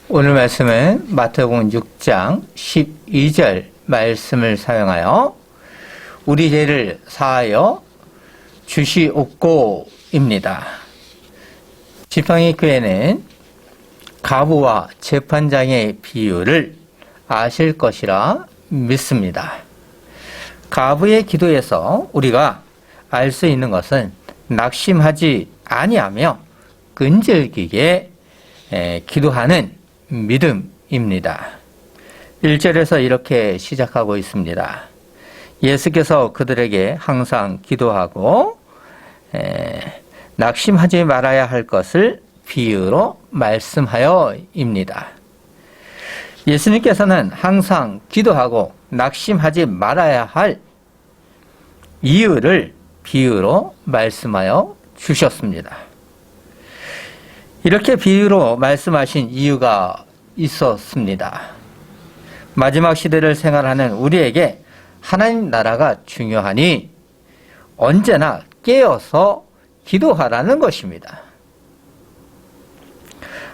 오늘 말씀은 마태복음 6장 12절 말씀을 사용하여 우리 죄를 사하여 주시옵고입니다. 지팡이 교회는 가부와 재판장의 비유를 아실 것이라 믿습니다. 가부의 기도에서 우리가 알 수 있는 것은 낙심하지 아니하며 끈질기게 기도하는 믿음입니다. 1절에서 이렇게 시작하고 있습니다. 예수께서 그들에게 항상 기도하고 낙심하지 말아야 할 것을 비유로 말씀하여입니다. 예수님께서는 항상 기도하고 낙심하지 말아야 할 이유를 비유로 말씀하여 주셨습니다. 이렇게 비유로 말씀하신 이유가 있었습니다. 마지막 시대를 생활하는 우리에게 하나님 나라가 중요하니 언제나 깨어서 기도하라는 것입니다.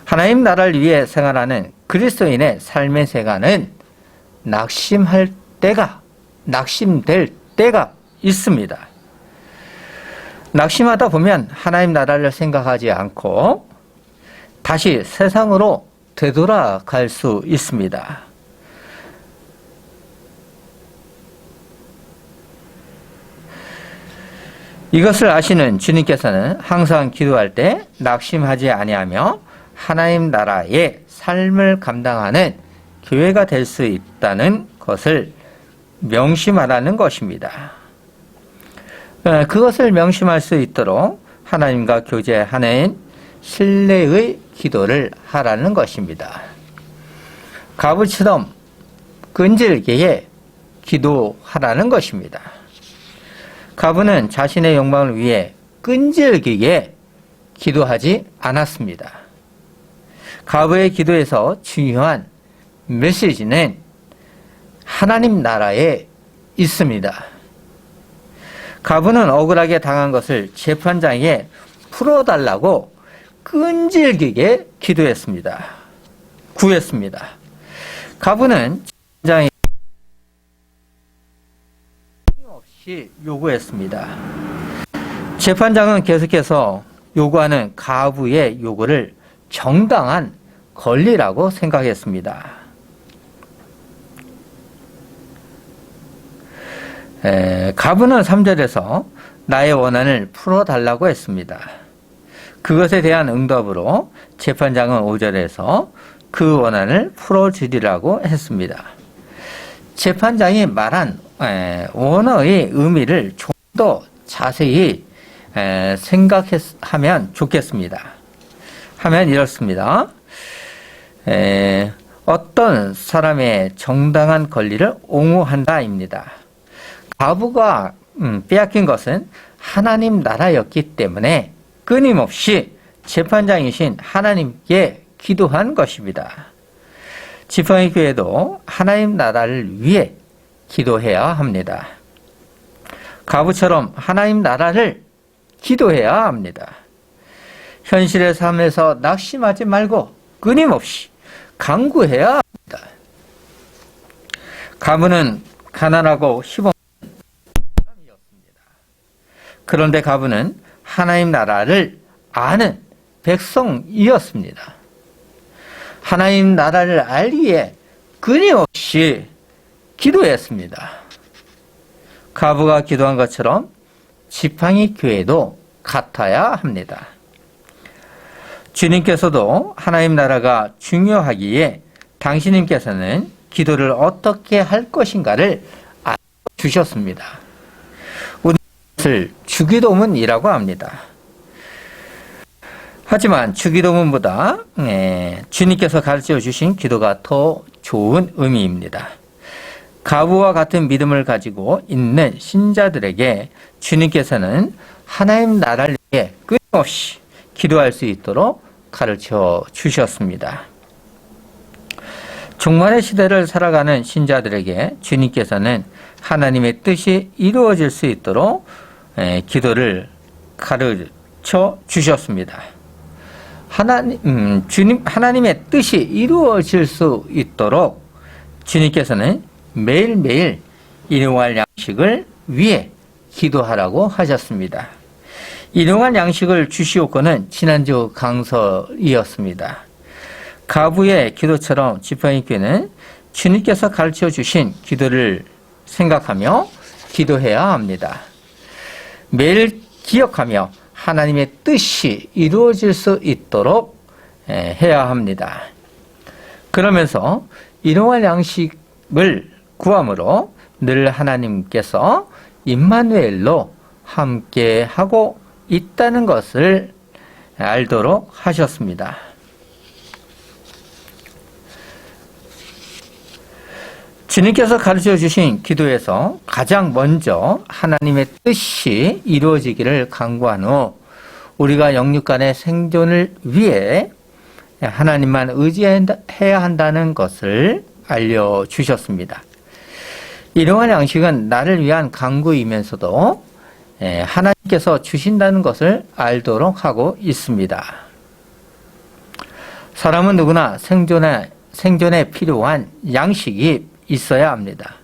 하나님 나라를 위해 생활하는 그리스도인의 삶의 세간은 낙심될 때가 있습니다. 낙심하다 보면 하나님 나라를 생각하지 않고 다시 세상으로 되돌아갈 수 있습니다. 이것을 아시는 주님께서는 항상 기도할 때 낙심하지 아니하며 하나님 나라의 삶을 감당하는 교회가 될 수 있다는 것을 명심하라는 것입니다. 그것을 명심할 수 있도록 하나님과 교제하는 신뢰의 기도를 하라는 것입니다. 가부처럼 끈질기게 기도하라는 것입니다. 가부는 자신의 욕망을 위해 끈질기게 기도하지 않았습니다. 가부의 기도에서 중요한 메시지는 하나님 나라에 있습니다. 가부는 억울하게 당한 것을 재판장에게 풀어달라고 끈질기게 기도했습니다. 구했습니다. 가부는 재판장에게 끊임없이 요구했습니다. 재판장은 계속해서 요구하는 가부의 요구를 정당한 권리라고 생각했습니다. 가부는 3절에서 나의 원한을 풀어달라고 했습니다. 그것에 대한 응답으로 재판장은 5절에서 그 원한을 풀어주리라고 했습니다. 재판장이 말한 원어의 의미를 좀 더 자세히 생각하면 좋겠습니다. 하면 이렇습니다. 어떤 사람의 정당한 권리를 옹호한다입니다. 가부가 빼앗긴 것은 하나님 나라였기 때문에 끊임없이 재판장이신 하나님께 기도한 것입니다. 지팡이 교회도 하나님 나라를 위해 기도해야 합니다. 가부처럼 하나님 나라를 기도해야 합니다. 현실의 삶에서 낙심하지 말고 끊임없이 간구해야 합니다. 가부는 가난하고 힘없는 사람이었습니다. 그런데 가부는 하나님 나라를 아는 백성이었습니다. 하나님 나라를 알기에 끊임없이 기도했습니다. 가부가 기도한 것처럼 지팡이 교회도 같아야 합니다. 주님께서도 하나님 나라가 중요하기에 당신님께서는 기도를 어떻게 할 것인가를 알려주셨습니다. 우리는 이것을 주기도문이라고 합니다. 하지만 주기도문보다 주님께서 가르쳐 주신 기도가 더 좋은 의미입니다. 가부와 같은 믿음을 가지고 있는 신자들에게 주님께서는 하나님 나라를 위해 끊임없이 기도할 수 있도록 가르쳐 주셨습니다. 종말의 시대를 살아가는 신자들에게 주님께서는 하나님의 뜻이 이루어질 수 있도록 기도를 가르쳐 주셨습니다. 하나님의 뜻이 이루어질 수 있도록 주님께서는 매일매일 일용할 양식을 위해 기도하라고 하셨습니다. 일용할 양식을 주시옵고는 지난주 강서이었습니다. 가부의 기도처럼 지팡이교회는 주님께서 가르쳐 주신 기도를 생각하며 기도해야 합니다. 매일 기억하며 하나님의 뜻이 이루어질 수 있도록 해야 합니다. 그러면서 일용할 양식을 구함으로 늘 하나님께서 임마누엘로 함께하고 있다는 것을 알도록 하셨습니다. 주님께서 가르쳐 주신 기도에서 가장 먼저 하나님의 뜻이 이루어지기를 간구한 후 우리가 영육간의 생존을 위해 하나님만 의지해야 한다는 것을 알려주셨습니다. 일용할 양식은 나를 위한 간구이면서도 하나님께서 주신다는 것을 알도록 하고 있습니다. 사람은 누구나 생존에 필요한 양식이 있어야 합니다.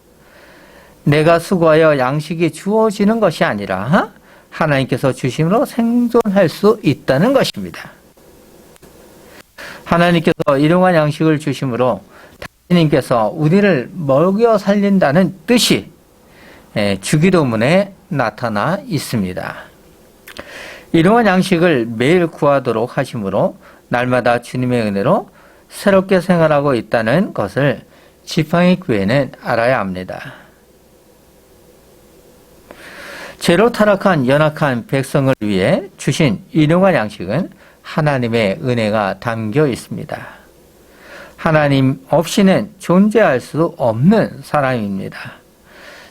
내가 수고하여 양식이 주어지는 것이 아니라 하나님께서 주심으로 생존할 수 있다는 것입니다. 하나님께서 일용할 양식을 주심으로 하나님께서 우리를 먹여 살린다는 뜻이 주기도문에 나타나 있습니다. 일용할 양식을 매일 구하도록 하심으로 날마다 주님의 은혜로 새롭게 생활하고 있다는 것을 지팡이교회는 알아야 합니다. 죄로 타락한 연약한 백성을 위해 주신 일용할 양식은 하나님의 은혜가 담겨 있습니다. 하나님 없이는 존재할 수 없는 사람입니다.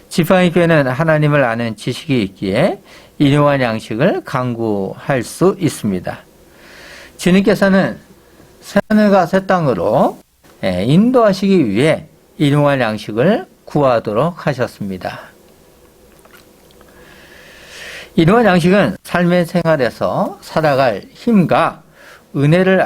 지팡이교회는 하나님을 아는 지식이 있기에 일용할 양식을 간구할 수 있습니다. 주님께서는 새하늘과 새 땅으로 인도하시기 위해 일용할 양식을 구하도록 하셨습니다. 일용할 양식은 삶의 생활에서 살아갈 힘과 은혜를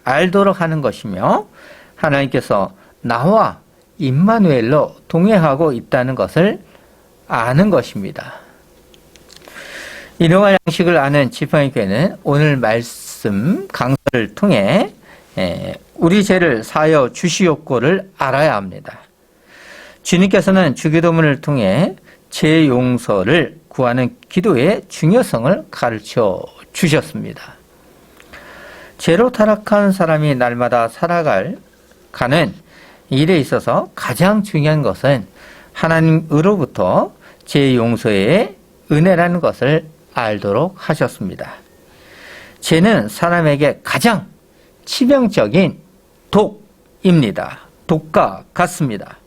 알도록 하는 것이며 하나님께서 나와 임마누엘로 동행하고 있다는 것을 아는 것입니다. 일용할 양식을 아는 지팡이교회는 오늘 말씀 강서를 통해 우리 죄를 사하여 주시옵고를 알아야 합니다. 주님께서는 주기도문을 통해 죄 용서를 구하는 기도의 중요성을 가르쳐 주셨습니다. 죄로 타락한 사람이 날마다 가는 일에 있어서 가장 중요한 것은 하나님으로부터 죄 용서의 은혜라는 것을 알도록 하셨습니다. 죄는 사람에게 가장 치명적인 독입니다. 독과 같습니다.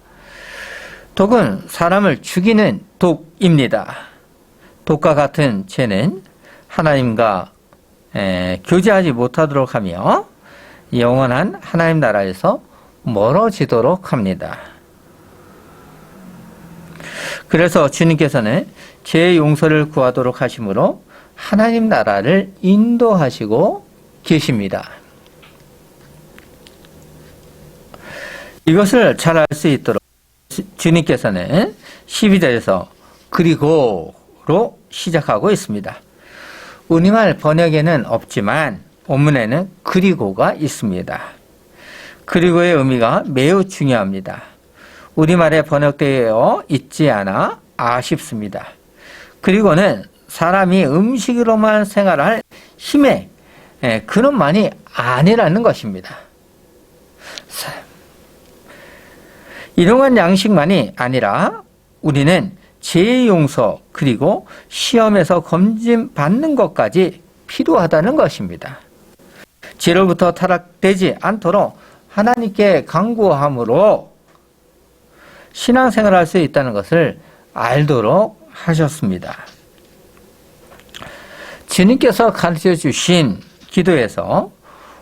독은 사람을 죽이는 독입니다. 독과 같은 죄는 하나님과 교제하지 못하도록 하며 영원한 하나님 나라에서 멀어지도록 합니다. 그래서 주님께서는 죄 용서를 구하도록 하심으로 하나님 나라를 인도하시고 계십니다. 이것을 잘 알 수 있도록 주님께서는 12절에서 그리고로 시작하고 있습니다. 우리말 번역에는 없지만 원문에는 그리고가 있습니다. 그리고의 의미가 매우 중요합니다. 우리말에 번역되어 있지 않아 아쉽습니다. 그리고는 사람이 음식으로만 생활할 힘의 그런 만이 아니라는 것입니다. 일용할 양식만이 아니라 우리는 죄 용서 그리고 시험에서 검진받는 것까지 필요하다는 것입니다. 죄로부터 타락되지 않도록 하나님께 간구함으로 신앙생활을 할 수 있다는 것을 알도록 하셨습니다. 주님께서 가르쳐 주신 기도에서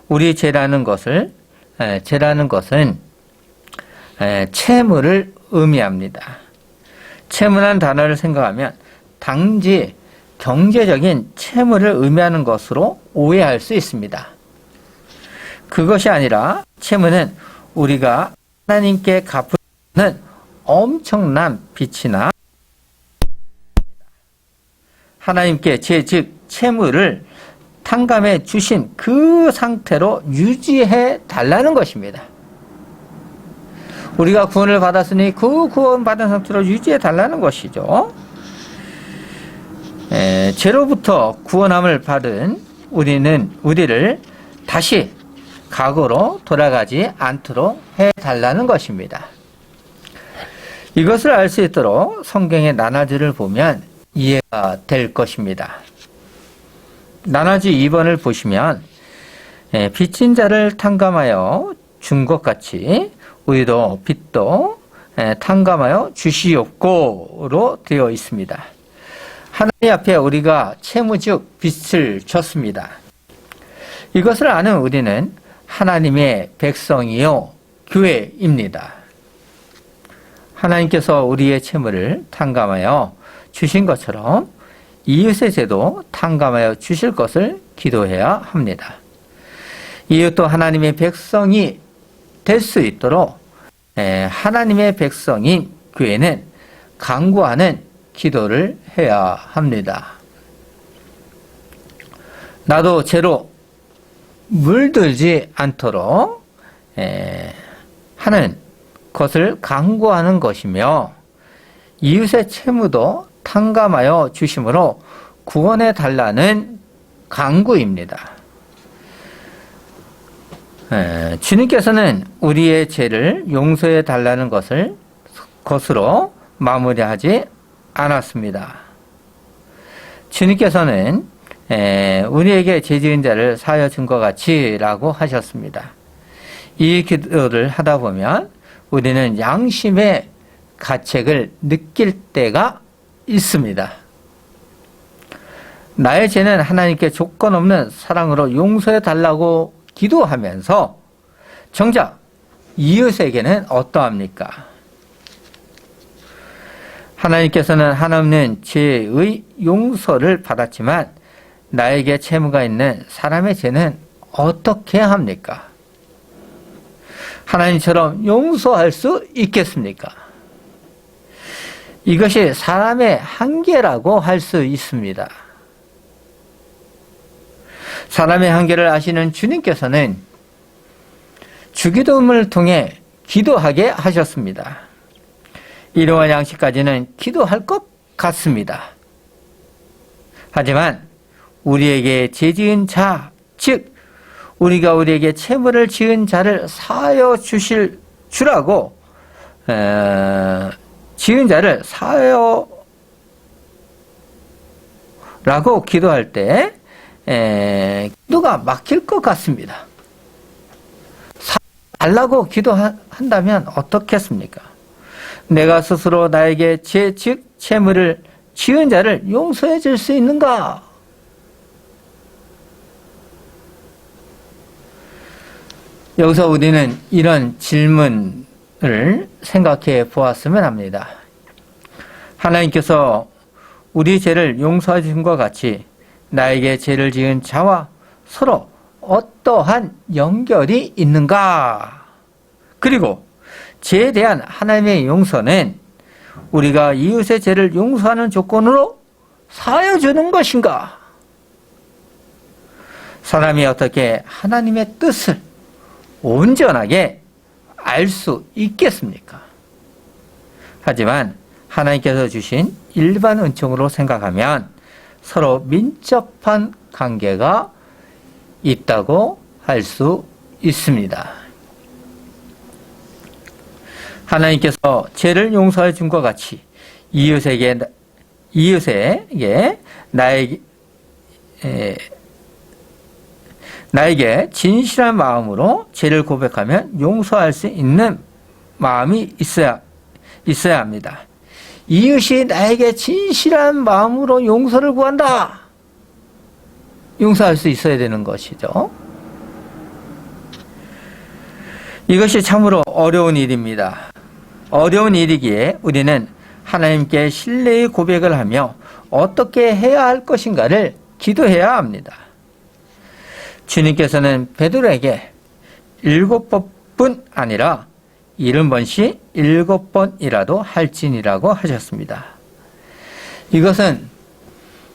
우리 죄라는 것은 채무를 의미합니다. 채무란 단어를 생각하면 단지 경제적인 채무를 의미하는 것으로 오해할 수 있습니다. 그것이 아니라 채무는 우리가 하나님께 갚는 엄청난 빚이나 하나님께 즉 채무를 탕감해 주신 그 상태로 유지해 달라는 것입니다. 우리가 구원을 받았으니 그 구원받은 상태로 유지해 달라는 것이죠. 죄로부터 구원함을 받은 우리를 다시 과거로 돌아가지 않도록 해달라는 것입니다. 이것을 알 수 있도록 성경의 나눠주를 보면 이해가 될 것입니다. 나눠주 2번을 보시면 빚진 자를 탕감하여 준 것 같이 우리도 빚도 탕감하여 주시옵고로 되어 있습니다. 하나님 앞에 우리가 채무즉 빚을 졌습니다. 이것을 아는 우리는 하나님의 백성이요 교회입니다. 하나님께서 우리의 채무를 탕감하여 주신 것처럼 이웃의 죄도 탕감하여 주실 것을 기도해야 합니다. 이웃도 하나님의 백성이 될 수 있도록 하나님의 백성인 교회는 간구하는 기도를 해야 합니다. 나도 죄로 물들지 않도록 하는 것을 간구하는 것이며 이웃의 채무도 탕감하여 주심으로 구원해 달라는 간구입니다. 주님께서는 우리의 죄를 용서해 달라는 것으로 마무리하지 않았습니다. 주님께서는 우리에게 죄 지은 자를 사하여 준 것 같이라고 하셨습니다. 이 기도를 하다 보면 우리는 양심의 가책을 느낄 때가 있습니다. 나의 죄는 하나님께 조건 없는 사랑으로 용서해 달라고 기도하면서 정작 이웃에게는 어떠합니까? 하나님께서는 한없는 죄의 용서를 받았지만 나에게 채무가 있는 사람의 죄는 어떻게 합니까? 하나님처럼 용서할 수 있겠습니까? 이것이 사람의 한계라고 할 수 있습니다. 사람의 한계를 아시는 주님께서는 주기도문을 통해 기도하게 하셨습니다. 이러한 양식까지는 기도할 것 같습니다. 하지만 우리에게 죄 지은 자, 즉 우리가 우리에게 채무를 지은 자를 사하여 주라고 지은 자를 사하여라고 기도할 때 기도가 막힐 것 같습니다. 달라고 기도한다면 어떻겠습니까? 내가 스스로 나에게 즉 채무를 지은 자를 용서해 줄 수 있는가? 여기서 우리는 이런 질문을 생각해 보았으면 합니다. 하나님께서 우리 죄를 용서해 준 것 같이 나에게 죄를 지은 자와 서로 어떠한 연결이 있는가? 그리고 죄에 대한 하나님의 용서는 우리가 이웃의 죄를 용서하는 조건으로 사하여 주는 것인가? 사람이 어떻게 하나님의 뜻을 온전하게 알 수 있겠습니까? 하지만 하나님께서 주신 일반 은총으로 생각하면 서로 민첩한 관계가 있다고 할 수 있습니다. 하나님께서 죄를 용서해 준 것 같이 이웃에게 나에게 진실한 마음으로 죄를 고백하면 용서할 수 있는 마음이 있어야 합니다. 이웃이 나에게 진실한 마음으로 용서를 구한다. 용서할 수 있어야 되는 것이죠. 이것이 참으로 어려운 일입니다. 어려운 일이기에 우리는 하나님께 신뢰의 고백을 하며 어떻게 해야 할 것인가를 기도해야 합니다. 주님께서는 베드로에게 7번뿐 아니라 70번씩 7번이라도 할지니라고 하셨습니다. 이것은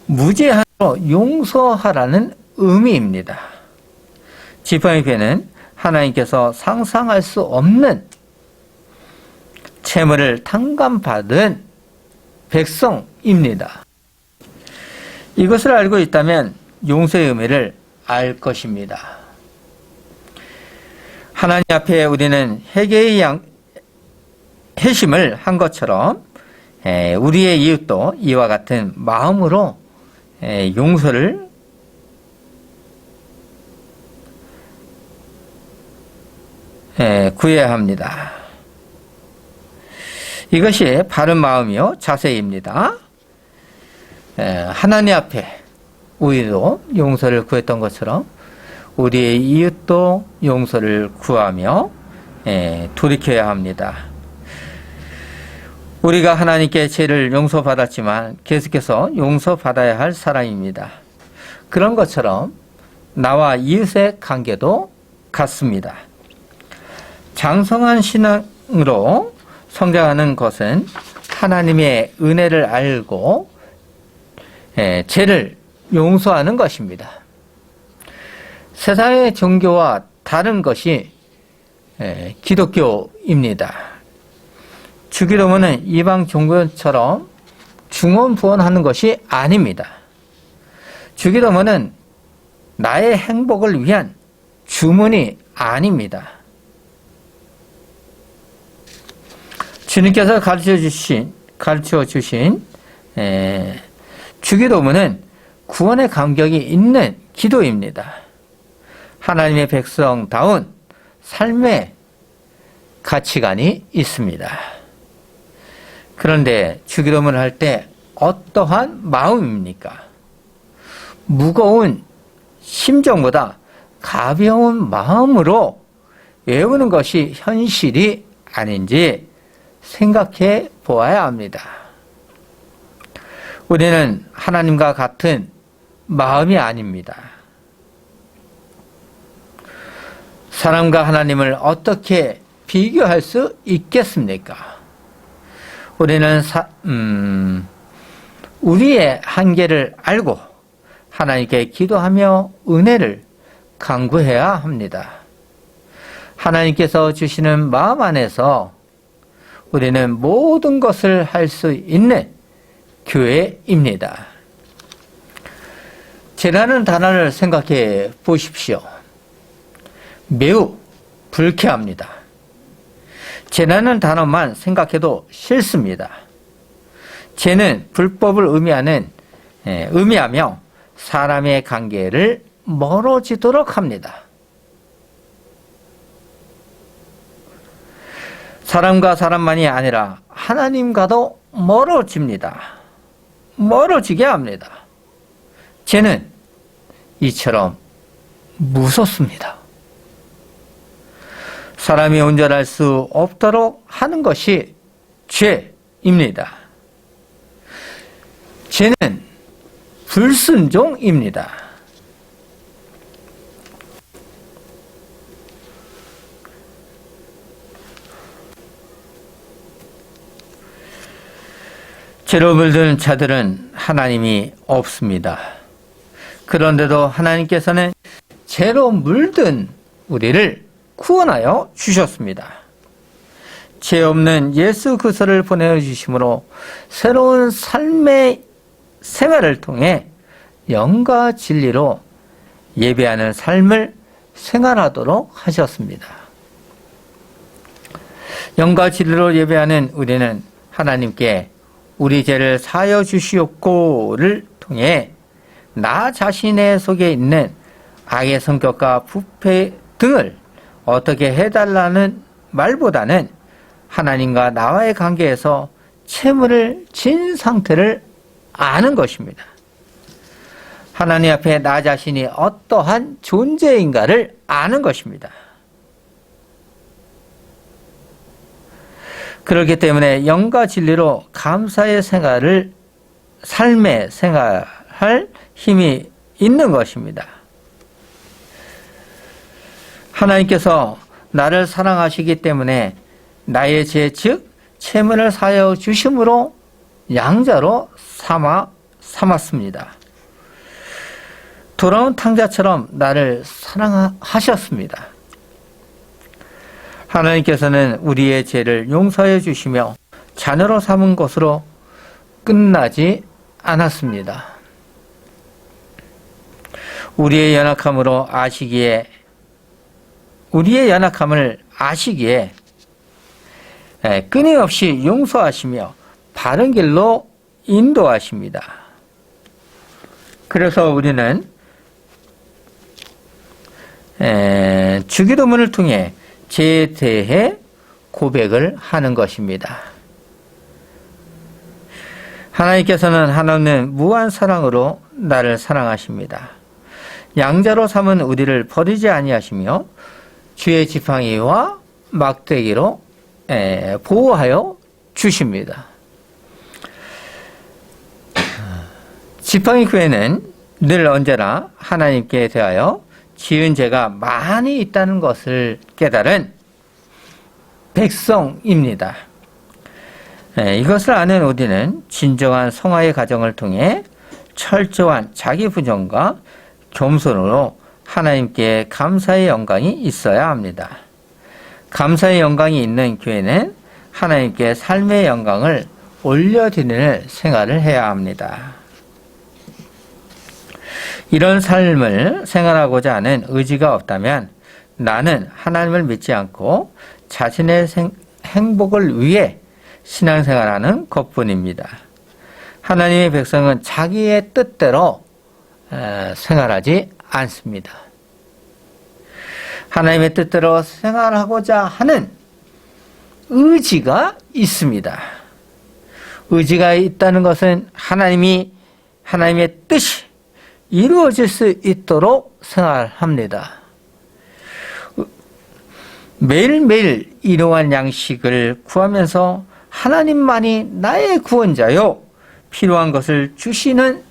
무제한으로 용서하라는 의미입니다. 지팡이 궤는 하나님께서 상상할 수 없는 채무를 탕감받은 백성입니다. 이것을 알고 있다면 용서의 의미를 알 것입니다. 하나님 앞에 우리는 회개의 회심을 한 것처럼 우리의 이웃도 이와 같은 마음으로 용서를 구해야 합니다. 이것이 바른 마음이요 자세입니다. 하나님 앞에 우리도 용서를 구했던 것처럼 우리의 이웃도 용서를 구하며 돌이켜야 합니다. 우리가 하나님께 죄를 용서받았지만 계속해서 용서받아야 할 사람입니다. 그런 것처럼 나와 이웃의 관계도 같습니다. 장성한 신앙으로 성장하는 것은 하나님의 은혜를 알고 죄를 용서하는 것입니다. 세상의 종교와 다른 것이 기독교입니다. 주기도문은 이방 종교처럼 중언부언하는 것이 아닙니다. 주기도문은 나의 행복을 위한 주문이 아닙니다. 주님께서 가르쳐 주신 주기도문은 구원의 감격이 있는 기도입니다. 하나님의 백성다운 삶의 가치관이 있습니다. 그런데 주기도문을 할 때 어떠한 마음입니까? 무거운 심정보다 가벼운 마음으로 외우는 것이 현실이 아닌지 생각해 보아야 합니다. 우리는 하나님과 같은 마음이 아닙니다. 사람과 하나님을 어떻게 비교할 수 있겠습니까? 우리는 우리의 한계를 알고 하나님께 기도하며 은혜를 간구해야 합니다. 하나님께서 주시는 마음 안에서 우리는 모든 것을 할 수 있는 교회입니다. 죄라는 단어를 생각해 보십시오. 매우 불쾌합니다. 죄라는 단어만 생각해도 싫습니다. 죄는 불법을 의미하며 사람의 관계를 멀어지도록 합니다. 사람과 사람만이 아니라 하나님과도 멀어집니다. 멀어지게 합니다. 죄는 이처럼 무섭습니다. 사람이 온전할 수 없도록 하는 것이 죄입니다. 죄는 불순종입니다. 죄로 물든 자들은 하나님이 없습니다. 그런데도 하나님께서는 죄로 물든 우리를 구원하여 주셨습니다. 죄 없는 예수 그리스도를 보내주심으로 새로운 삶의 생활을 통해 영과 진리로 예배하는 삶을 생활하도록 하셨습니다. 영과 진리로 예배하는 우리는 하나님께 우리 죄를 사하여 주시옵고를 통해 나 자신의 속에 있는 악의 성격과 부패 등을 어떻게 해달라는 말보다는 하나님과 나와의 관계에서 채무를 진 상태를 아는 것입니다. 하나님 앞에 나 자신이 어떠한 존재인가를 아는 것입니다. 그렇기 때문에 영과 진리로 감사의 생활을 삶에 생활할 힘이 있는 것입니다. 하나님께서 나를 사랑하시기 때문에 나의 죄 즉 채무를 사하여 주심으로 양자로 삼았습니다. 돌아온 탕자처럼 나를 사랑하셨습니다. 하나님께서는 우리의 죄를 용서해 주시며 자녀로 삼은 것으로 끝나지 않았습니다. 우리의 연약함을 아시기에 끊임없이 용서하시며 바른 길로 인도하십니다. 그래서 우리는 주기도문을 통해 죄에 대해 고백을 하는 것입니다. 하나님께서는 한없는 무한 사랑으로 나를 사랑하십니다. 양자로 삼은 우리를 버리지 아니하시며 주의 지팡이와 막대기로 보호하여 주십니다. 지팡이 교회는 늘 언제나 하나님께 대하여 지은 죄가 많이 있다는 것을 깨달은 백성입니다. 이것을 아는 우리는 진정한 성화의 과정을 통해 철저한 자기 부정과 겸손으로 하나님께 감사의 영광이 있어야 합니다. 감사의 영광이 있는 교회는 하나님께 삶의 영광을 올려드리는 생활을 해야 합니다. 이런 삶을 생활하고자 하는 의지가 없다면 나는 하나님을 믿지 않고 자신의 행복을 위해 신앙생활하는 것뿐입니다. 하나님의 백성은 자기의 뜻대로 생활하지 않습니다. 하나님의 뜻대로 생활하고자 하는 의지가 있습니다. 의지가 있다는 것은 하나님의 뜻이 이루어질 수 있도록 생활합니다. 매일매일 일용할 양식을 구하면서 하나님만이 나의 구원자요 필요한 것을 주시는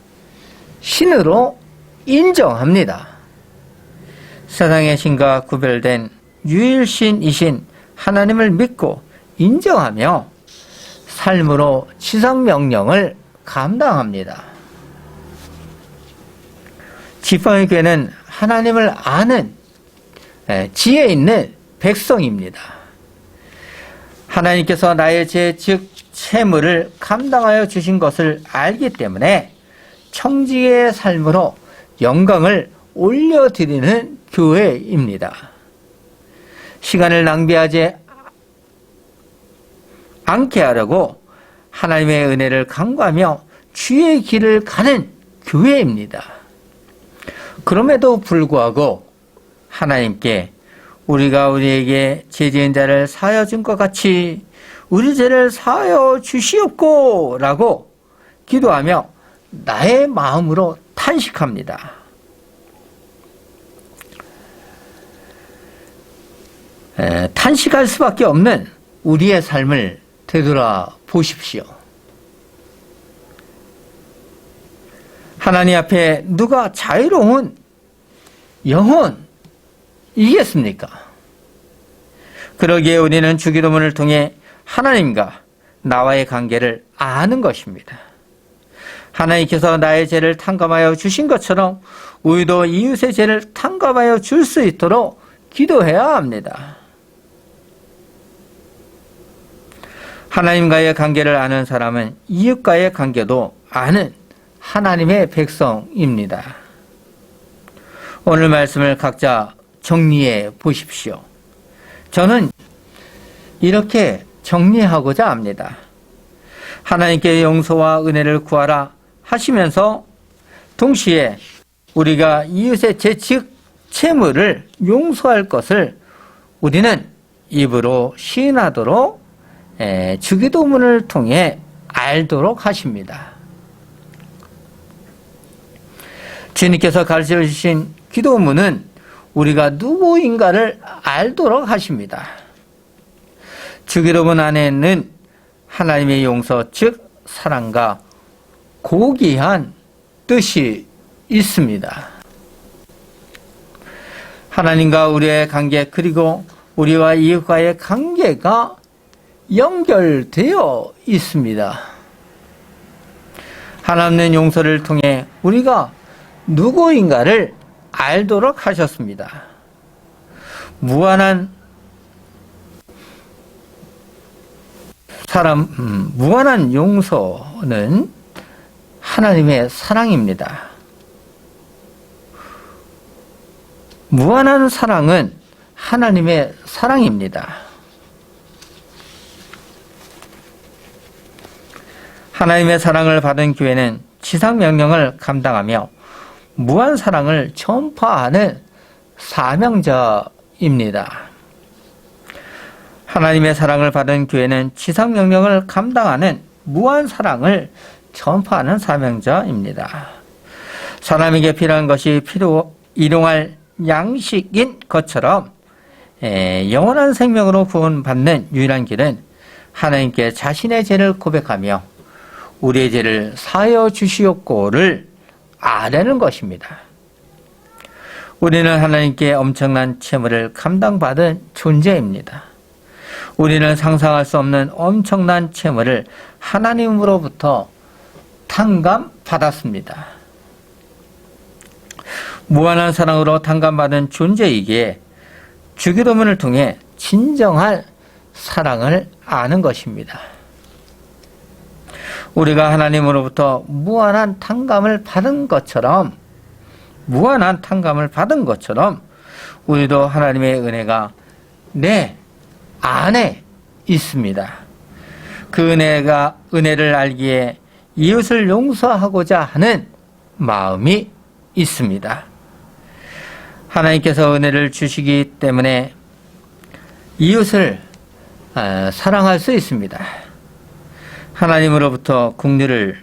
신으로 인정합니다. 세상의 신과 구별된 유일신이신 하나님을 믿고 인정하며 삶으로 지상명령을 감당합니다. 지팡이 교회는 하나님을 아는 지혜 있는 백성입니다. 하나님께서 나의 죄 즉 채무를 감당하여 주신 것을 알기 때문에 청지의 삶으로 영광을 올려드리는 교회입니다. 시간을 낭비하지 않게 하려고 하나님의 은혜를 간구하며 주의 길을 가는 교회입니다. 그럼에도 불구하고 하나님께 우리가 우리에게 죄 지은 자를 사하여 준 것 같이 우리 죄를 사하여 주시옵고 라고 기도하며 나의 마음으로 탄식합니다. 탄식할 수밖에 없는 우리의 삶을 되돌아 보십시오. 하나님 앞에 누가 자유로운 영혼이겠습니까? 그러기에 우리는 주기도문을 통해 하나님과 나와의 관계를 아는 것입니다. 하나님께서 나의 죄를 탕감하여 주신 것처럼 우리도 이웃의 죄를 탕감하여 줄 수 있도록 기도해야 합니다. 하나님과의 관계를 아는 사람은 이웃과의 관계도 아는 하나님의 백성입니다. 오늘 말씀을 각자 정리해 보십시오. 저는 이렇게 정리하고자 합니다. 하나님께 용서와 은혜를 구하라 하시면서 동시에 우리가 이웃의 죄 즉 채무를 용서할 것을 우리는 입으로 시인하도록 주기도문을 통해 알도록 하십니다. 주님께서 가르쳐 주신 기도문은 우리가 누구인가를 알도록 하십니다. 주기도문 안에는 하나님의 용서 즉 사랑과 고귀한 뜻이 있습니다. 하나님과 우리의 관계, 그리고 우리와 이웃과의 관계가 연결되어 있습니다. 하나님의 용서를 통해 우리가 누구인가를 알도록 하셨습니다. 무한한 용서는 하나님의 사랑입니다. 무한한 사랑은 하나님의 사랑입니다. 하나님의 사랑을 받은 교회는 지상명령을 감당하며 무한 사랑을 전파하는 사명자입니다. 하나님의 사랑을 받은 교회는 지상명령을 감당하는 무한 사랑을 전파하는 사명자입니다. 사람에게 필요한 것이 일용할 양식인 것처럼 영원한 생명으로 구원받는 유일한 길은 하나님께 자신의 죄를 고백하며 우리의 죄를 사하여 주시옵고를 아뢰는 것입니다. 우리는 하나님께 엄청난 채무를 감당받은 존재입니다. 우리는 상상할 수 없는 엄청난 채무를 하나님으로부터 탕감받았습니다. 무한한 사랑으로 탕감받은 존재이기에 주기도문을 통해 진정한 사랑을 아는 것입니다. 우리가 하나님으로부터 무한한 탕감을 받은 것처럼 우리도 하나님의 은혜가 내 안에 있습니다. 그 은혜를 알기에 이웃을 용서하고자 하는 마음이 있습니다. 하나님께서 은혜를 주시기 때문에 이웃을 사랑할 수 있습니다. 하나님으로부터 긍휼을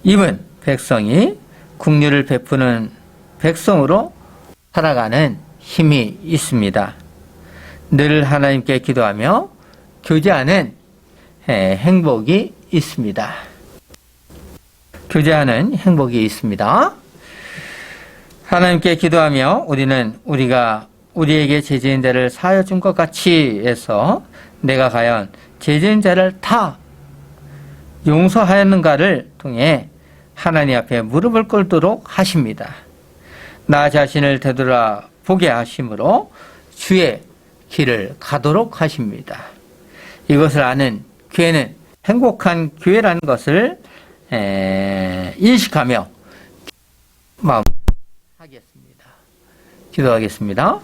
입은 백성이 긍휼을 베푸는 백성으로 살아가는 힘이 있습니다. 늘 하나님께 기도하며 교제하는 행복이 있습니다. 교제하는 행복이 있습니다. 하나님께 기도하며 우리가 우리에게 죄지은 자를 사하여 준 것 같이 해서 내가 과연 죄지은 자를 다 용서하였는가를 통해 하나님 앞에 무릎을 꿇도록 하십니다. 나 자신을 되돌아보게 하심으로 주의 길을 가도록 하십니다. 이것을 아는 교회는 행복한 교회라는 것을 인식하며 마음 하겠습니다. 기도하겠습니다.